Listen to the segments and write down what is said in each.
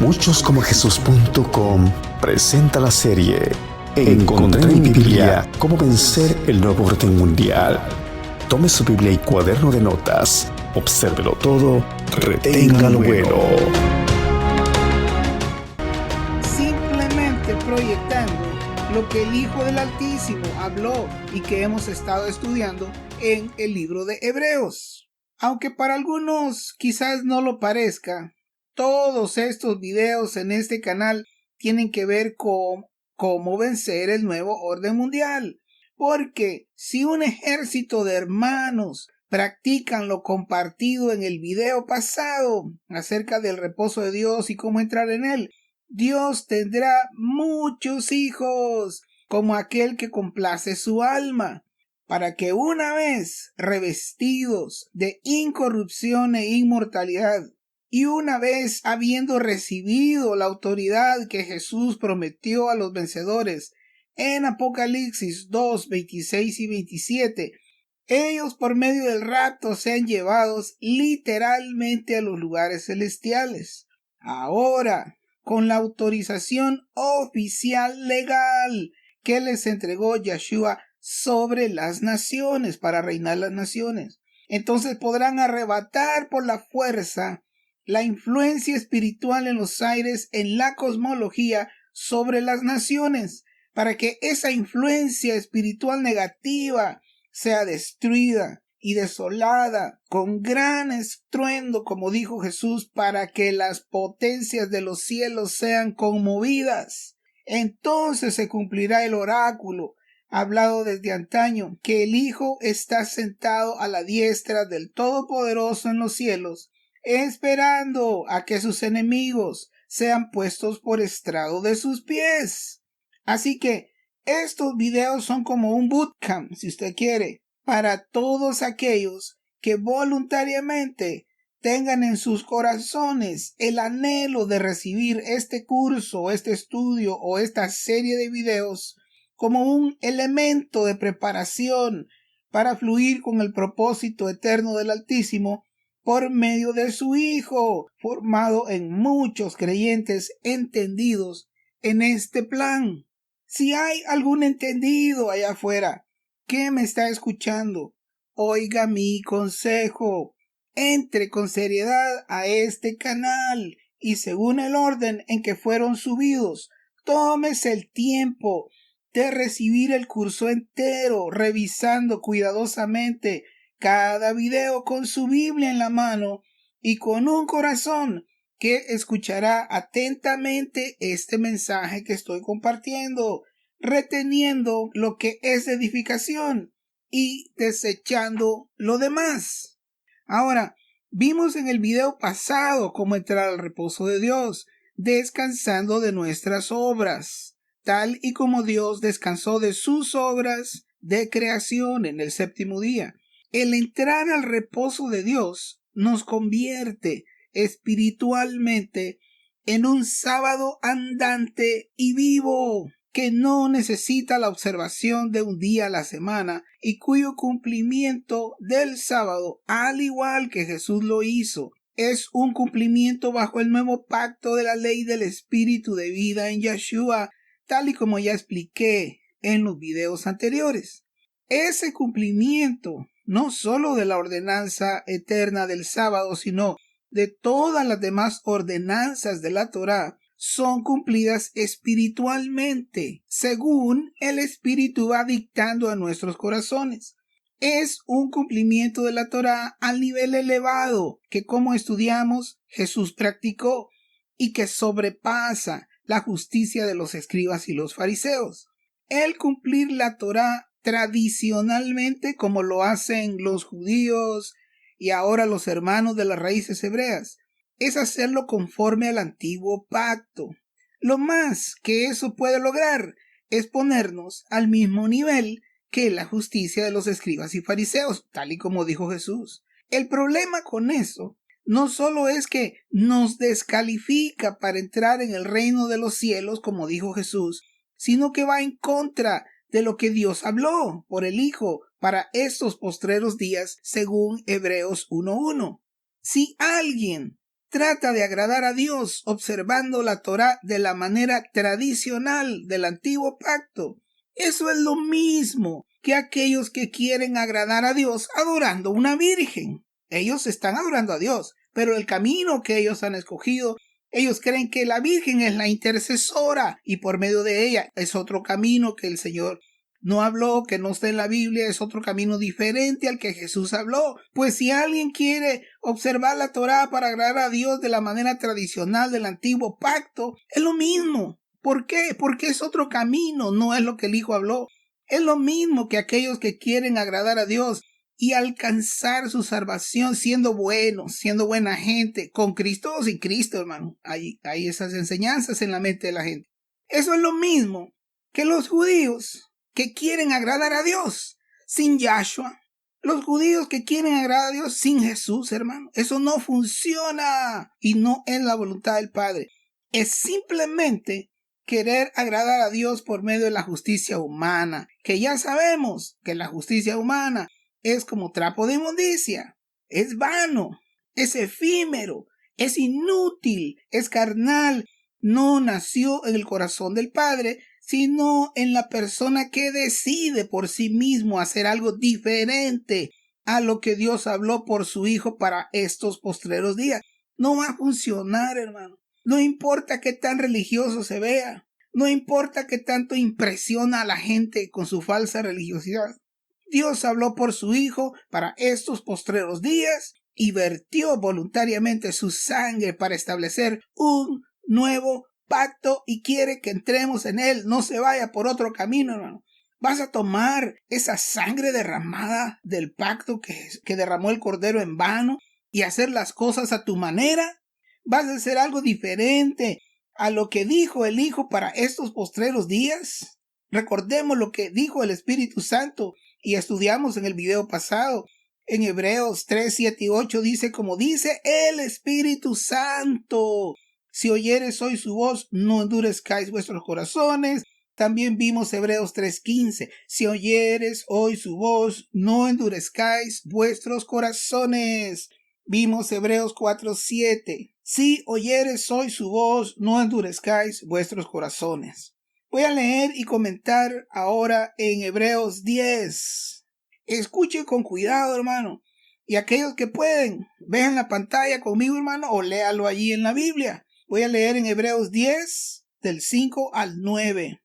Muchoscomojesus.com presenta la serie Encontré en mi Biblia cómo vencer el nuevo orden mundial. Tome su Biblia y cuaderno de notas, obsérvelo todo, retenga lo bueno. Simplemente proyectando lo que el Hijo del Altísimo habló y que hemos estado estudiando en el libro de Hebreos. Aunque para algunos quizás no lo parezca, todos estos videos en este canal tienen que ver con cómo vencer el nuevo orden mundial. Porque si un ejército de hermanos practican lo compartido en el video pasado acerca del reposo de Dios y cómo entrar en él, Dios tendrá muchos hijos, como aquel que complace su alma, para que una vez revestidos de incorrupción e inmortalidad, y una vez habiendo recibido la autoridad que Jesús prometió a los vencedores en Apocalipsis 2, 26 y 27, ellos por medio del rapto sean llevados literalmente a los lugares celestiales. Ahora, con la autorización oficial legal que les entregó Yeshua sobre las naciones, para reinar las naciones, entonces podrán arrebatar por la fuerza la influencia espiritual en los aires, en la cosmología, sobre las naciones, para que esa influencia espiritual negativa sea destruida y desolada con gran estruendo, como dijo Jesús, para que las potencias de los cielos sean conmovidas. Entonces se cumplirá el oráculo hablado desde antaño, que el Hijo está sentado a la diestra del Todopoderoso en los cielos, esperando a que sus enemigos sean puestos por estrado de sus pies. Así que estos videos son como un bootcamp, si usted quiere, para todos aquellos que voluntariamente tengan en sus corazones el anhelo de recibir este curso, este estudio o esta serie de videos como un elemento de preparación para fluir con el propósito eterno del Altísimo por medio de su Hijo, formado en muchos creyentes entendidos en este plan. Si hay algún entendido allá afuera que me está escuchando, oiga mi consejo. Entre con seriedad a este canal y según el orden en que fueron subidos, tómese el tiempo de recibir el curso entero, revisando cuidadosamente cada video con su Biblia en la mano y con un corazón que escuchará atentamente este mensaje que estoy compartiendo, reteniendo lo que es de edificación y desechando lo demás. Ahora, vimos en el video pasado cómo entrar al reposo de Dios, descansando de nuestras obras, tal y como Dios descansó de sus obras de creación en el séptimo día. El entrar al reposo de Dios nos convierte espiritualmente en un sábado andante y vivo, que no necesita la observación de un día a la semana y cuyo cumplimiento del sábado, al igual que Jesús lo hizo, es un cumplimiento bajo el nuevo pacto de la ley del espíritu de vida en Yeshua, tal y como ya expliqué en los videos anteriores. Ese cumplimiento no solo de la ordenanza eterna del sábado, sino de todas las demás ordenanzas de la Torá, son cumplidas espiritualmente, según el Espíritu va dictando a nuestros corazones. Es un cumplimiento de la Torá al nivel elevado que, como estudiamos, Jesús practicó y que sobrepasa la justicia de los escribas y los fariseos. El cumplir la Torá tradicionalmente, como lo hacen los judíos y ahora los hermanos de las raíces hebreas, es hacerlo conforme al antiguo pacto. Lo más que eso puede lograr es ponernos al mismo nivel que la justicia de los escribas y fariseos, tal y como dijo Jesús. El problema con eso no solo es que nos descalifica para entrar en el reino de los cielos, como dijo Jesús, sino que va en contra de lo que Dios habló por el Hijo para estos postreros días, según Hebreos 1:1. Si alguien trata de agradar a Dios observando la Torá de la manera tradicional del antiguo pacto. Eso es lo mismo que aquellos que quieren agradar a Dios adorando una virgen. Ellos están adorando a Dios, pero el camino que ellos han escogido, ellos creen que la virgen es la intercesora y por medio de ella es otro camino que el Señor no habló, que no está en la Biblia, es otro camino diferente al que Jesús habló. Pues si alguien quiere observar la Torá para agradar a Dios de la manera tradicional del antiguo pacto, es lo mismo. ¿Por qué? Porque es otro camino, no es lo que el Hijo habló. Es lo mismo que aquellos que quieren agradar a Dios y alcanzar su salvación siendo buenos, siendo buena gente, con Cristo o sin Cristo, hermano. Hay esas enseñanzas en la mente de la gente. Eso es lo mismo que los judíos que quieren agradar a Dios sin Yahshua. Los judíos que quieren agradar a Dios sin Jesús, hermano. Eso no funciona y no es la voluntad del Padre. Es simplemente querer agradar a Dios por medio de la justicia humana, que ya sabemos que la justicia humana es como trapo de inmundicia, es vano, es efímero, es inútil, es carnal, no nació en el corazón del Padre, sino en la persona que decide por sí mismo hacer algo diferente a lo que Dios habló por su Hijo para estos postreros días. No va a funcionar, hermano. No importa qué tan religioso se vea. No importa qué tanto impresiona a la gente con su falsa religiosidad. Dios habló por su Hijo para estos postreros días y vertió voluntariamente su sangre para establecer un nuevo pacto y quiere que entremos en él. No se vaya por otro camino, hermano. ¿Vas a tomar esa sangre derramada del pacto que derramó el Cordero en vano y hacer las cosas a tu manera? ¿Vas a hacer algo diferente a lo que dijo el Hijo para estos postreros días? Recordemos lo que dijo el Espíritu Santo y estudiamos en el video pasado. En Hebreos 3, 7 y 8 dice como dice el Espíritu Santo. Si oyeres hoy su voz, no endurezcáis vuestros corazones. También vimos Hebreos 3:15. Si oyeres hoy su voz, no endurezcáis vuestros corazones. Vimos Hebreos 4:7. Si oyeres hoy su voz, no endurezcáis vuestros corazones. Voy a leer y comentar ahora en Hebreos 10. Escuchen con cuidado, hermano. Y aquellos que pueden, vean la pantalla conmigo, hermano, o léalo allí en la Biblia. Voy a leer en Hebreos 10, del 5 al 9.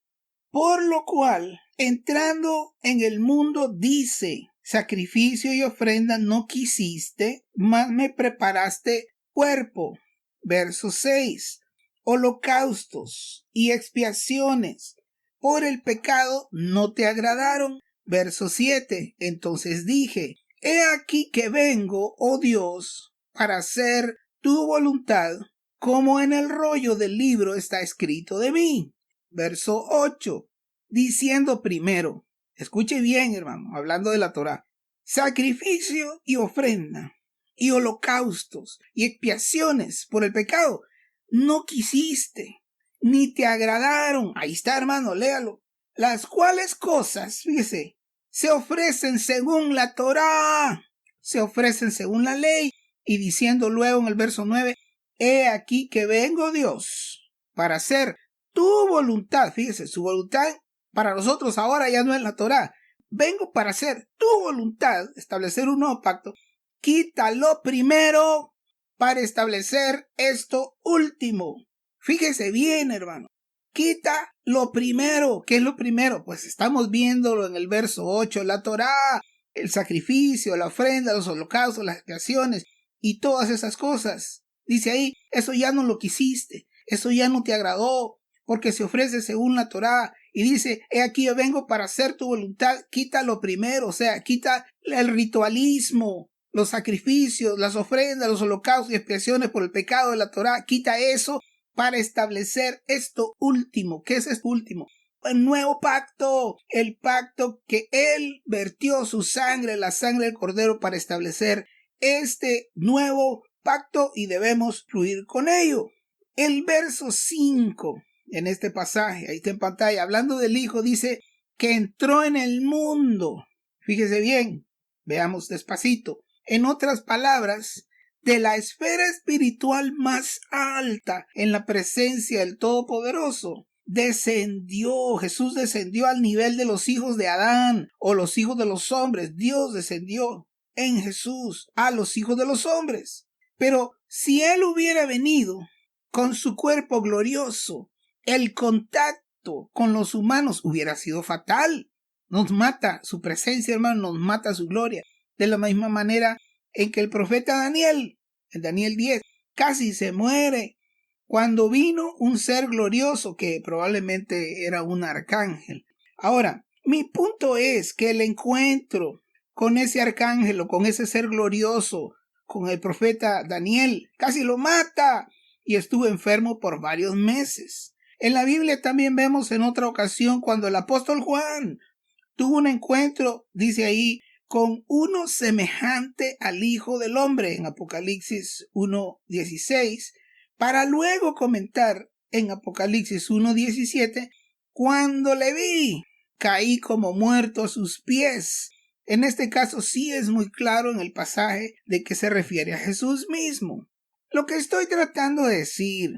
Por lo cual, entrando en el mundo, dice, sacrificio y ofrenda no quisiste, mas me preparaste cuerpo. Verso 6. Holocaustos y expiaciones por el pecado no te agradaron. Verso 7. Entonces dije, he aquí que vengo, oh Dios, para hacer tu voluntad, como en el rollo del libro está escrito de mí. Verso 8. Diciendo primero, escuche bien, hermano, hablando de la Torá, sacrificio y ofrenda, y holocaustos, y expiaciones por el pecado, no quisiste, ni te agradaron. Ahí está, hermano, léalo. Las cuales cosas, fíjese, se ofrecen según la Torá, se ofrecen según la ley, y diciendo luego en el verso 9, he aquí que vengo, Dios, para hacer tu voluntad. Fíjese, su voluntad para nosotros ahora ya no es la Torá. Vengo para hacer tu voluntad, establecer un nuevo pacto. Quítalo primero para establecer esto último. Fíjese bien, hermano. Quita lo primero. ¿Qué es lo primero? Pues estamos viéndolo en el verso 8, la Torá, el sacrificio, la ofrenda, los holocaustos, las expiaciones y todas esas cosas. Dice ahí, eso ya no lo quisiste, eso ya no te agradó, porque se ofrece según la Torá. Y dice, he aquí yo vengo para hacer tu voluntad. Quita lo primero, o sea, quita el ritualismo, los sacrificios, las ofrendas, los holocaustos y expiaciones por el pecado de la Torá. Quita eso para establecer esto último. ¿Qué es esto último? El nuevo pacto, el pacto que Él vertió su sangre, la sangre del Cordero, para establecer este nuevo pacto y debemos fluir con ello. El verso 5 en este pasaje, ahí está en pantalla, hablando del Hijo, dice que entró en el mundo. Fíjese bien, veamos despacito. En otras palabras, de la esfera espiritual más alta en la presencia del Todopoderoso. Jesús descendió al nivel de los hijos de Adán o los hijos de los hombres. Dios descendió en Jesús a los hijos de los hombres. Pero si Él hubiera venido con su cuerpo glorioso, el contacto con los humanos hubiera sido fatal. Nos mata su presencia, hermano, nos mata su gloria. De la misma manera en que el profeta Daniel, en Daniel 10, casi se muere cuando vino un ser glorioso que probablemente era un arcángel. Ahora, mi punto es que el encuentro con ese arcángel o con ese ser glorioso, con el profeta Daniel, casi lo mata y estuvo enfermo por varios meses. En la Biblia también vemos en otra ocasión cuando el apóstol Juan tuvo un encuentro, dice ahí, con uno semejante al Hijo del Hombre en Apocalipsis 1:16, para luego comentar en Apocalipsis 1:17, cuando le vi, caí como muerto a sus pies. En este caso sí es muy claro en el pasaje de que se refiere a Jesús mismo. Lo que estoy tratando de decir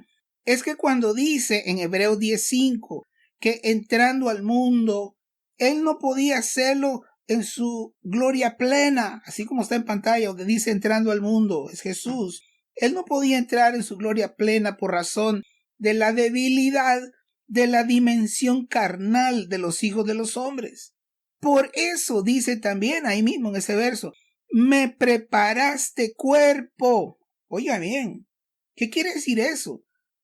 es que cuando dice en Hebreos 10:5 que entrando al mundo, Él no podía hacerlo en su gloria plena, así como está en pantalla donde dice entrando al mundo, es Jesús. Él no podía entrar en su gloria plena por razón de la debilidad de la dimensión carnal de los hijos de los hombres. Por eso dice también ahí mismo en ese verso, me preparaste cuerpo. Oiga bien, ¿qué quiere decir eso?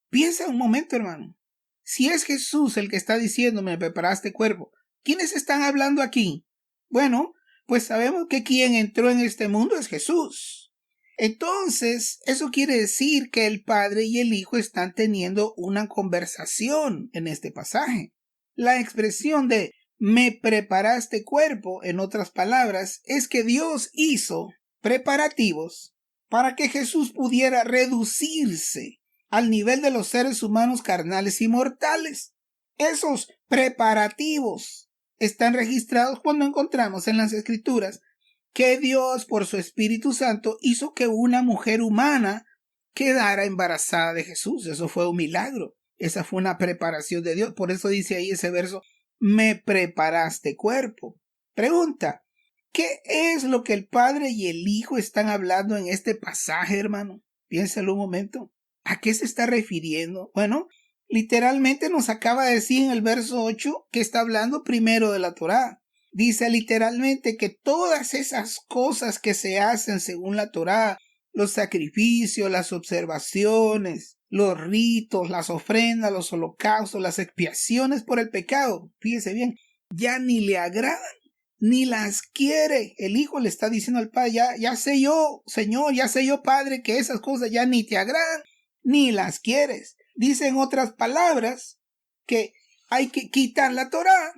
Piensa un momento, hermano. Si es Jesús el que está diciendo me preparaste cuerpo, ¿quiénes están hablando aquí? Bueno, pues sabemos que quien entró en este mundo es Jesús. Entonces, eso quiere decir que el Padre y el Hijo están teniendo una conversación en este pasaje. La expresión de me preparaste cuerpo, en otras palabras, es que Dios hizo preparativos para que Jesús pudiera reducirse al nivel de los seres humanos carnales y mortales. Esos preparativos están registrados cuando encontramos en las Escrituras que Dios, por su Espíritu Santo, hizo que una mujer humana quedara embarazada de Jesús. Eso fue un milagro. Esa fue una preparación de Dios. Por eso dice ahí ese verso, me preparaste cuerpo. Pregunta, ¿qué es lo que el Padre y el Hijo están hablando en este pasaje, hermano? Piénsalo un momento. ¿A qué se está refiriendo? Bueno, literalmente nos acaba de decir en el verso 8 que está hablando primero de la Torá. Dice literalmente que todas esas cosas que se hacen según la Torá, los sacrificios, las observaciones, los ritos, las ofrendas, los holocaustos, las expiaciones por el pecado, fíjese bien, ya ni le agradan, ni las quiere. El Hijo le está diciendo al Padre, ya sé yo, Señor, ya sé yo, Padre, que esas cosas ya ni te agradan, ni las quieres. Dice en otras palabras que hay que quitar la Torá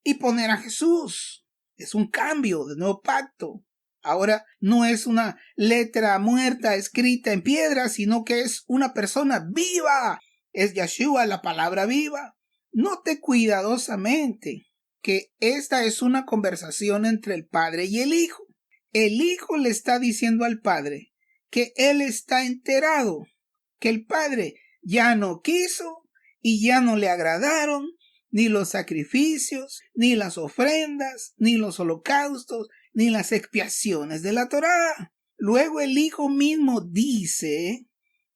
y poner a Jesús. Es un cambio de nuevo pacto. Ahora no es una letra muerta escrita en piedra, sino que es una persona viva. Es Yeshua, la palabra viva. Note cuidadosamente que esta es una conversación entre el Padre y el Hijo. El Hijo le está diciendo al Padre que Él está enterado, que el Padre ya no quiso y ya no le agradaron ni los sacrificios, ni las ofrendas, ni los holocaustos, ni las expiaciones de la Torá. Luego el Hijo mismo dice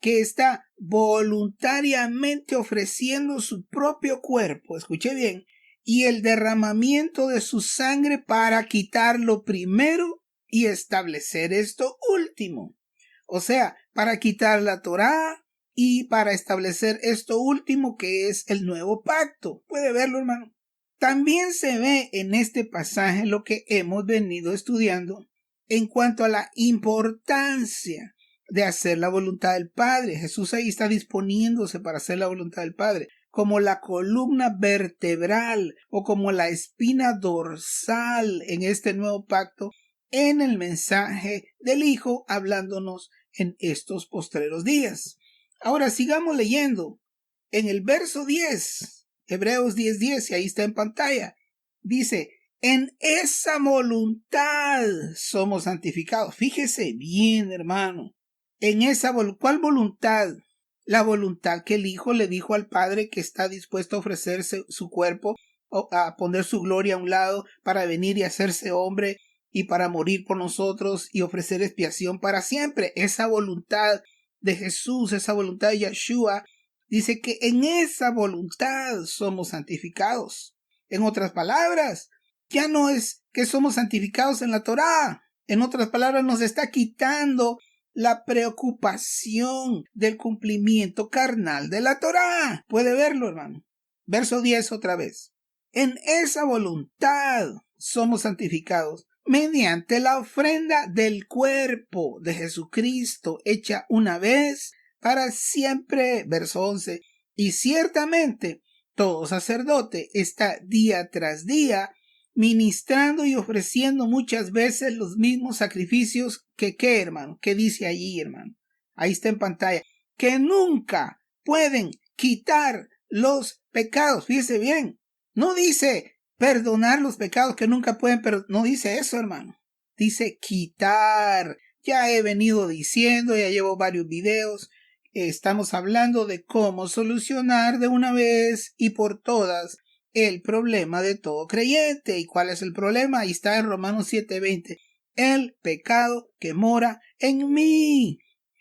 que está voluntariamente ofreciendo su propio cuerpo, escuche bien, y el derramamiento de su sangre para quitarlo primero y establecer esto último. O sea, para quitar la Torá y para establecer esto último que es el nuevo pacto. ¿Puede verlo, hermano? También se ve en este pasaje lo que hemos venido estudiando en cuanto a la importancia de hacer la voluntad del Padre. Jesús ahí está disponiéndose para hacer la voluntad del Padre, como la columna vertebral o como la espina dorsal en este nuevo pacto, en el mensaje del Hijo hablándonos en estos postreros días. Ahora sigamos leyendo. En el verso 10, Hebreos 10:10, y ahí está en pantalla, dice, en esa voluntad somos santificados. Fíjese bien, hermano. En esa ¿cuál voluntad? La voluntad que el Hijo le dijo al Padre que está dispuesto a ofrecerse su cuerpo, a poner su gloria a un lado para venir y hacerse hombre y para morir por nosotros y ofrecer expiación para siempre. Esa voluntad de Jesús, esa voluntad de Yeshua, dice que en esa voluntad somos santificados. En otras palabras, ya no es que somos santificados en la Torá. En otras palabras, nos está quitando la preocupación del cumplimiento carnal de la Torá. Puede verlo, hermano. Verso 10 otra vez. En esa voluntad somos santificados mediante la ofrenda del cuerpo de Jesucristo hecha una vez para siempre. Verso 11. Y ciertamente todo sacerdote está día tras día ministrando y ofreciendo muchas veces los mismos sacrificios ¿qué, hermano? ¿Qué dice allí, hermano? Ahí está en pantalla. Que nunca pueden quitar los pecados. Fíjese bien. No dice perdonar los pecados que nunca pueden, pero no dice eso, hermano. Dice quitar. Ya he venido diciendo, ya llevo varios videos. Estamos hablando de cómo solucionar de una vez y por todas el problema de todo creyente. ¿Y cuál es el problema? Ahí está en Romanos 7:20. El pecado que mora en mí.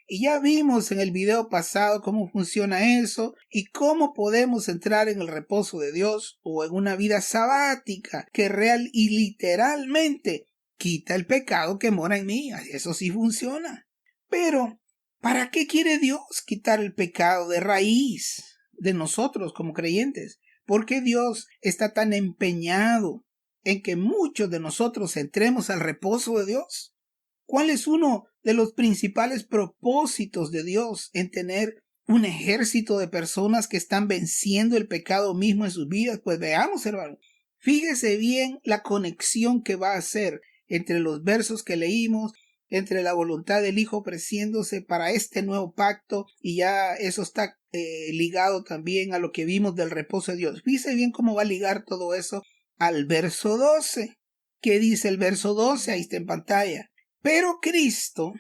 Y ya vimos en el video pasado cómo funciona eso y cómo podemos entrar en el reposo de Dios o en una vida sabática que real y literalmente quita el pecado que mora en mí. Eso sí funciona. Pero, ¿para qué quiere Dios quitar el pecado de raíz de nosotros como creyentes? ¿Por qué Dios está tan empeñado en que muchos de nosotros entremos al reposo de Dios? ¿Cuál es uno de los principales propósitos de Dios en tener un ejército de personas que están venciendo el pecado mismo en sus vidas? Pues veamos, hermano. Fíjese bien la conexión que va a hacer entre los versos que leímos, entre la voluntad del Hijo ofreciéndose para este nuevo pacto, y ya eso está ligado también a lo que vimos del reposo de Dios. Fíjese bien cómo va a ligar todo eso al verso 12. ¿Qué dice el verso 12? Ahí está en pantalla. Pero Cristo,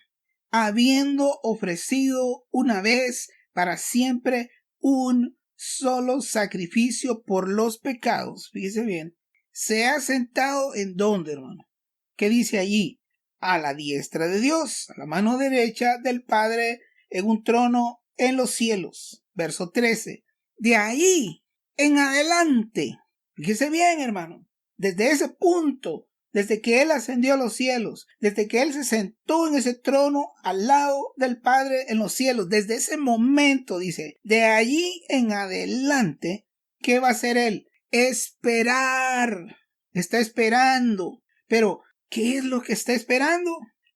habiendo ofrecido una vez para siempre un solo sacrificio por los pecados, fíjese bien, se ha sentado ¿en dónde, hermano? ¿Qué dice allí? A la diestra de Dios, a la mano derecha del Padre, en un trono en los cielos. Verso 13. De ahí en adelante, fíjese bien, hermano, desde ese punto, desde que Él ascendió a los cielos, desde que Él se sentó en ese trono al lado del Padre en los cielos, desde ese momento, dice, de allí en adelante, ¿qué va a hacer Él? Esperar. Está esperando. Pero, ¿qué es lo que está esperando?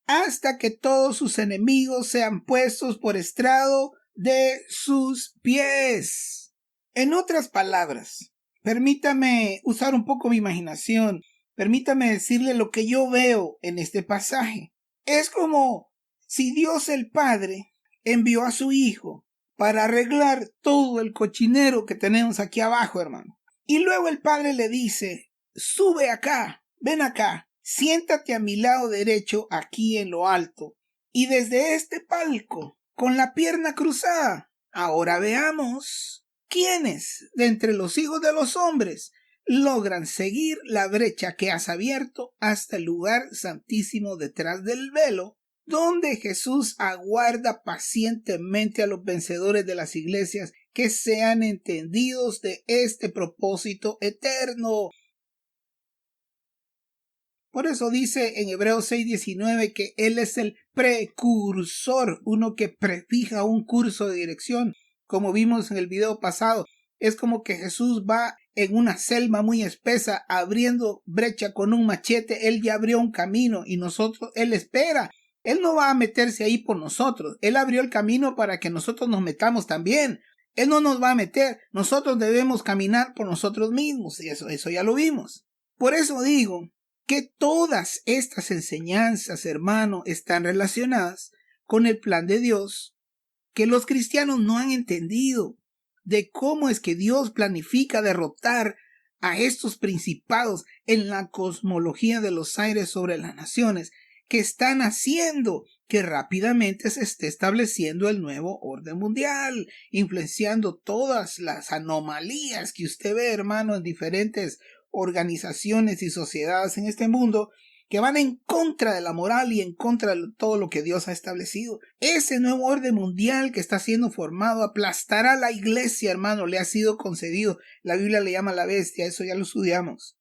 Hasta que todos sus enemigos sean puestos por estrado de sus pies. En otras palabras, permítame usar un poco mi imaginación. Permítame decirle lo que yo veo en este pasaje. Es como si Dios el Padre envió a su Hijo para arreglar todo el cochinero que tenemos aquí abajo, hermano. Y luego el Padre le dice, sube acá, ven acá, siéntate a mi lado derecho aquí en lo alto. Y desde este palco, con la pierna cruzada, ahora veamos quiénes de entre los hijos de los hombres logran seguir la brecha que has abierto hasta el lugar santísimo detrás del velo, donde Jesús aguarda pacientemente a los vencedores de las iglesias que sean entendidos de este propósito eterno. Por eso dice en Hebreos 6:19 que Él es el precursor, uno que prefija un curso de dirección, como vimos en el video pasado. Es como que Jesús va en una selva muy espesa abriendo brecha con un machete. Él ya abrió un camino y nosotros, Él espera. Él no va a meterse ahí por nosotros. Él abrió el camino para que nosotros nos metamos también. Él no nos va a meter. Nosotros debemos caminar por nosotros mismos. Y eso ya lo vimos. Por eso digo que todas estas enseñanzas, hermano, están relacionadas con el plan de Dios que los cristianos no han entendido, de cómo es que Dios planifica derrotar a estos principados en la cosmología de los aires sobre las naciones que están haciendo que rápidamente se esté estableciendo el nuevo orden mundial, influenciando todas las anomalías que usted ve, hermano, en diferentes organizaciones y sociedades en este mundo, que van en contra de la moral y en contra de todo lo que Dios ha establecido. Ese nuevo orden mundial que está siendo formado aplastará a la iglesia, hermano, le ha sido concedido. La Biblia le llama la bestia, eso ya lo estudiamos.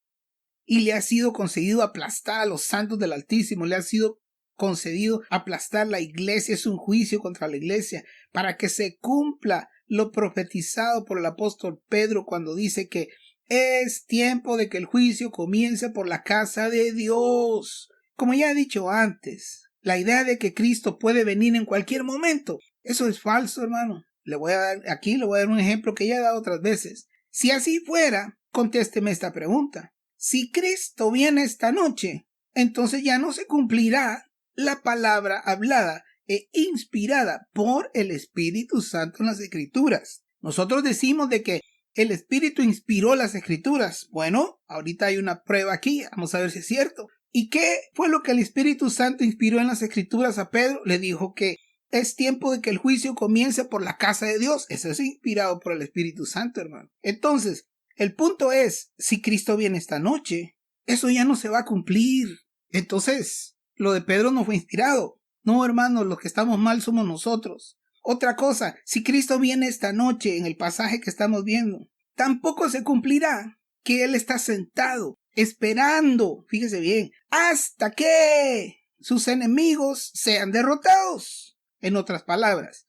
Y le ha sido concedido aplastar a los santos del Altísimo, le ha sido concedido aplastar la iglesia. Es un juicio contra la iglesia para que se cumpla lo profetizado por el apóstol Pedro cuando dice que es tiempo de que el juicio comience por la casa de Dios. Como ya he dicho antes, la idea de que Cristo puede venir en cualquier momento, eso es falso, hermano. Le voy a dar un ejemplo que ya he dado otras veces. Si así fuera, contésteme esta pregunta. Si Cristo viene esta noche, entonces ya no se cumplirá la palabra hablada e inspirada por el Espíritu Santo en las Escrituras. Nosotros decimos de que el Espíritu inspiró las Escrituras. Bueno, ahorita hay una prueba aquí, vamos a ver si es cierto. ¿Y qué fue lo que el Espíritu Santo inspiró en las Escrituras a Pedro? Le dijo que es tiempo de que el juicio comience por la casa de Dios. Eso es inspirado por el Espíritu Santo, hermano. Entonces, el punto es, si Cristo viene esta noche, eso ya no se va a cumplir. Entonces, lo de Pedro no fue inspirado. No, hermanos, los que estamos mal somos nosotros. Otra cosa, si Cristo viene esta noche en el pasaje que estamos viendo, tampoco se cumplirá que Él está sentado, esperando, fíjese bien, hasta que sus enemigos sean derrotados. En otras palabras,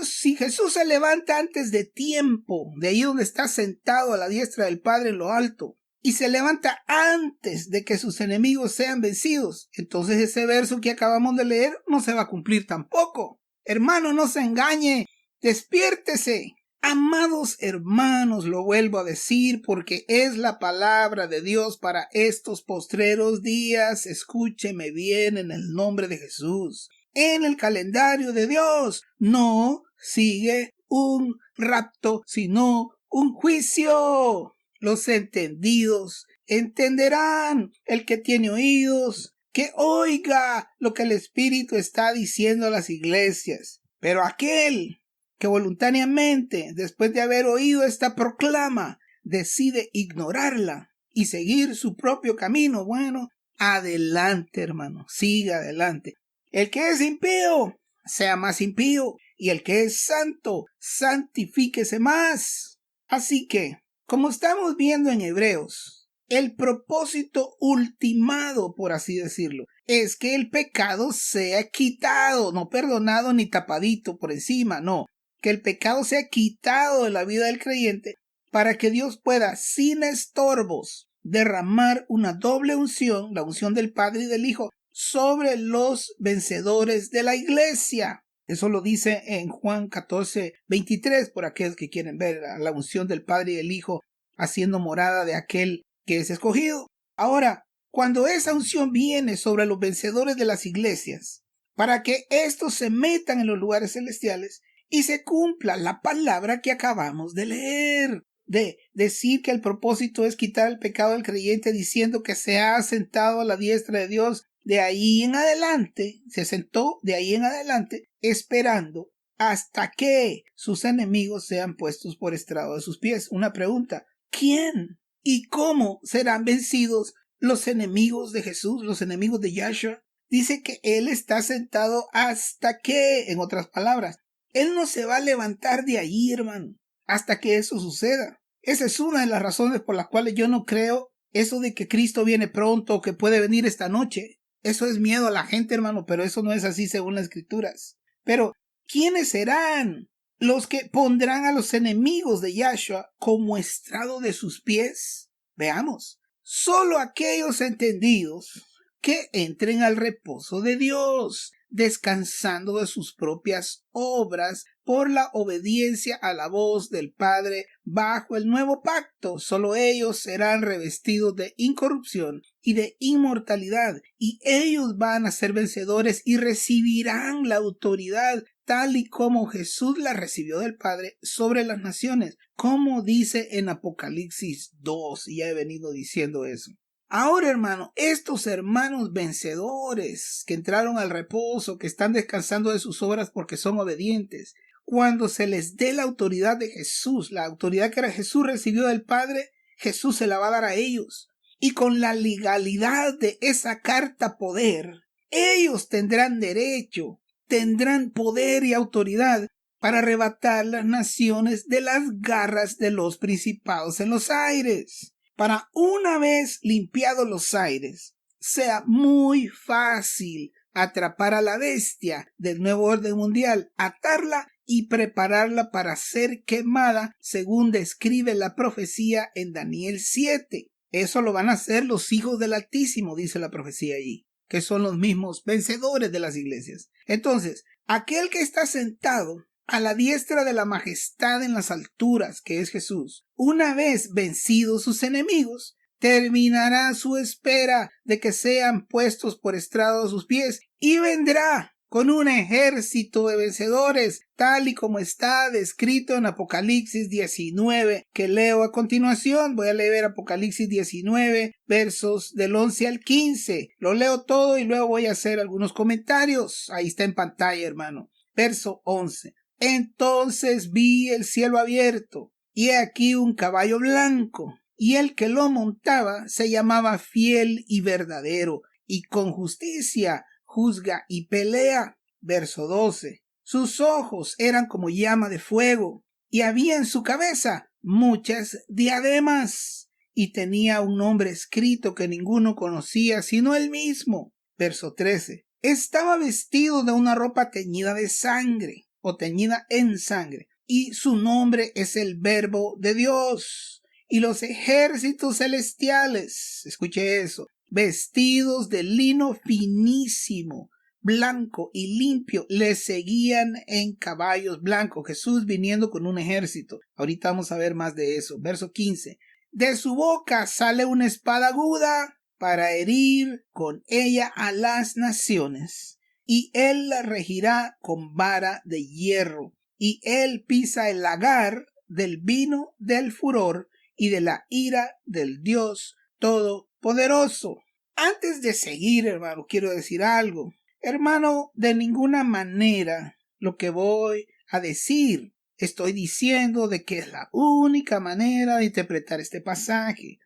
si Jesús se levanta antes de tiempo, de ahí donde está sentado a la diestra del Padre en lo alto, y se levanta antes de que sus enemigos sean vencidos, entonces ese verso que acabamos de leer no se va a cumplir tampoco. Hermano, no se engañe, despiértese. Amados hermanos, lo vuelvo a decir porque es la palabra de Dios para estos postreros días. Escúcheme bien en el nombre de Jesús. En el calendario de Dios no sigue un rapto, sino un juicio. Los entendidos entenderán. El que tiene oídos, que oiga lo que el Espíritu está diciendo a las iglesias. Pero aquel que voluntariamente, después de haber oído esta proclama, decide ignorarla y seguir su propio camino, bueno, adelante, hermano, siga adelante. El que es impío, sea más impío, y el que es santo, santifíquese más. Así que, como estamos viendo en Hebreos, el propósito ultimado, por así decirlo, es que el pecado sea quitado, no perdonado ni tapadito por encima, no, que el pecado sea quitado de la vida del creyente para que Dios pueda, sin estorbos, derramar una doble unción, la unción del Padre y del Hijo, sobre los vencedores de la iglesia. Eso lo dice en Juan 14:23, por aquellos que quieren ver la unción del Padre y del Hijo haciendo morada de aquel que es escogido. Ahora, cuando esa unción viene sobre los vencedores de las iglesias, para que éstos se metan en los lugares celestiales y se cumpla la palabra que acabamos de leer, de decir que el propósito es quitar el pecado del creyente diciendo que se ha sentado a la diestra de Dios, de ahí en adelante, se sentó de ahí en adelante, esperando hasta que sus enemigos sean puestos por estrado de sus pies. Una pregunta, ¿quién y cómo serán vencidos los enemigos de Jesús, los enemigos de Yahshua? Dice que Él está sentado hasta que, en otras palabras, Él no se va a levantar de ahí, hermano, hasta que eso suceda. Esa es una de las razones por las cuales yo no creo eso de que Cristo viene pronto o que puede venir esta noche. Eso es miedo a la gente, hermano, pero eso no es así según las Escrituras. Pero, ¿quiénes serán los que pondrán a los enemigos de Yahshua como estrado de sus pies? Veamos. Solo aquellos entendidos que entren al reposo de Dios, descansando de sus propias obras por la obediencia a la voz del Padre bajo el nuevo pacto. Solo ellos serán revestidos de incorrupción y de inmortalidad, y ellos van a ser vencedores y recibirán la autoridad tal y como Jesús la recibió del Padre sobre las naciones, como dice en Apocalipsis 2, y ya he venido diciendo eso. Ahora, hermano, estos hermanos vencedores que entraron al reposo, que están descansando de sus obras porque son obedientes, cuando se les dé la autoridad de Jesús, la autoridad que Jesús recibió del Padre, Jesús se la va a dar a ellos. Y con la legalidad de esa carta poder, ellos tendrán derecho, tendrán poder y autoridad para arrebatar las naciones de las garras de los principados en los aires. Para una vez limpiados los aires, sea muy fácil atrapar a la bestia del nuevo orden mundial, atarla y prepararla para ser quemada, según describe la profecía en Daniel 7. Eso lo van a hacer los hijos del Altísimo, dice la profecía allí, que son los mismos vencedores de las iglesias. Entonces, aquel que está sentado a la diestra de la majestad en las alturas, que es Jesús, una vez vencidos sus enemigos, terminará su espera de que sean puestos por estrado sus pies y vendrá con un ejército de vencedores, tal y como está descrito en Apocalipsis 19, que leo a continuación. Voy a leer Apocalipsis 19, versos del 11 al 15. Lo leo todo y luego voy a hacer algunos comentarios. Ahí está en pantalla, hermano. Verso 11. Entonces vi el cielo abierto, y he aquí un caballo blanco, y el que lo montaba se llamaba Fiel y Verdadero, y con justicia juzga y pelea. Verso 12. Sus ojos eran como llama de fuego, y había en su cabeza muchas diademas, y tenía un nombre escrito que ninguno conocía sino él mismo. Verso 13. Estaba vestido de una ropa teñida de sangre, o teñida en sangre, y su nombre es el Verbo de Dios. Y los ejércitos celestiales, escuche eso, vestidos de lino finísimo, blanco y limpio, le seguían en caballos blancos. Jesús viniendo con un ejército. Ahorita vamos a ver más de eso. Verso 15. De su boca sale una espada aguda para herir con ella a las naciones, y él la regirá con vara de hierro, y él pisa el lagar del vino del furor y de la ira del Dios Todopoderoso. Antes de seguir, hermano, quiero decir algo. Hermano, de ninguna manera lo que voy a decir estoy diciendo de que es la única manera de interpretar este pasaje.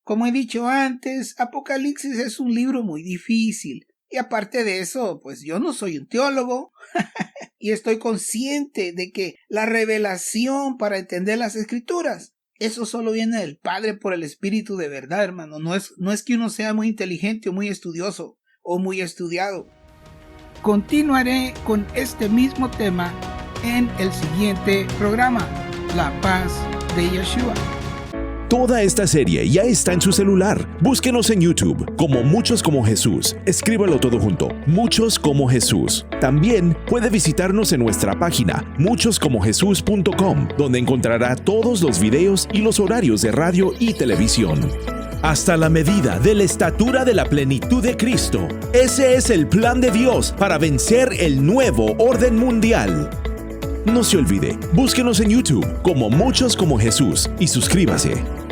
Como he dicho antes, Apocalipsis es un libro muy difícil. Y aparte de eso, pues yo no soy un teólogo y estoy consciente de que la revelación para entender las Escrituras, eso solo viene del Padre por el Espíritu de verdad, hermano. No es que uno sea muy inteligente o muy estudioso o muy estudiado. Continuaré con este mismo tema en el siguiente programa, La Paz de Yeshua. Toda esta serie ya está en su celular. Búsquenos en YouTube como Muchos como Jesús. Escríbalo todo junto, Muchos como Jesús. También puede visitarnos en nuestra página muchoscomojesus.com, donde encontrará todos los videos y los horarios de radio y televisión. Hasta la medida de la estatura de la plenitud de Cristo. Ese es el plan de Dios para vencer el nuevo orden mundial. No se olvide, búsquenos en YouTube como Muchos como Jesús y suscríbase.